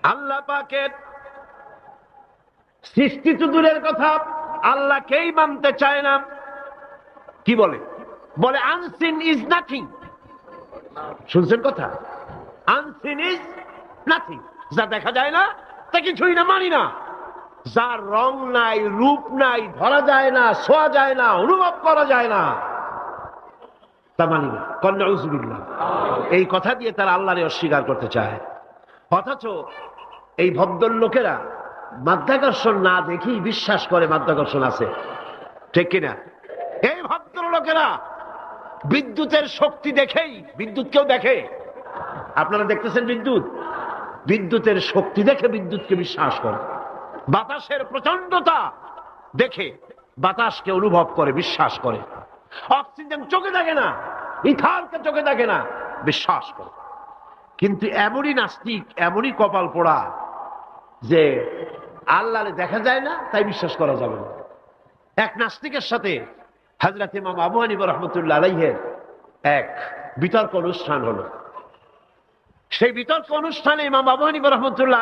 আল্লাহ পাকের সৃষ্টি তো দূরের কথা, আল্লাহকেই মানতে চায় না। কি বলে? বলে আনসিন ইজ নাথিং। শুনছেন কথা? আনসিন ইজ নাথিং, যা দেখা যায় না তা কিছুই না, মানি না। যার রং নাই, রূপ নাই, ধরা যায় না, ছোঁয়া যায় না, অনুভব করা যায় না, তা মানি না। কন্যাউজুবিল্লাহ। এই কথা দিয়ে তারা আল্লাহরে অস্বীকার করতে চায়। অথচ এই ভদ্রলোকেরা মাধ্যাকর্ষণ না দেখেই বিশ্বাস করে মাধ্যাকর্ষণ আছে, ঠিক কিনা? এই ভদ্রলোকেরা বিদ্যুতের শক্তি দেখেই, বিদ্যুৎ কেউ দেখে? আপনারা দেখতেছেন বিদ্যুৎ? বিদ্যুতের শক্তি দেখে বিদ্যুৎকে বিশ্বাস করে। বাতাসের প্রচন্ডতা দেখে বাতাসকে অনুভব করে, বিশ্বাস করে। অক্সিজেন চোখে দেখে না, ইথারকে চোখে দেখে না, বিশ্বাস করে। কিন্তু এমনই নাস্তিক, এমনই কপাল পোড়া যে আল্লাহরে দেখা যায় না তাই বিশ্বাস করা যাবে না। এক নাস্তিকের সাথে হযরত ইমাম আবু হানিফা রাহমাতুল্লাহ আলাইহির এক বিতর্ক অনুষ্ঠান হলো। সেই বিতর্ক অনুষ্ঠানে ইমাম আবু হানিফা রাহমাতুল্লাহ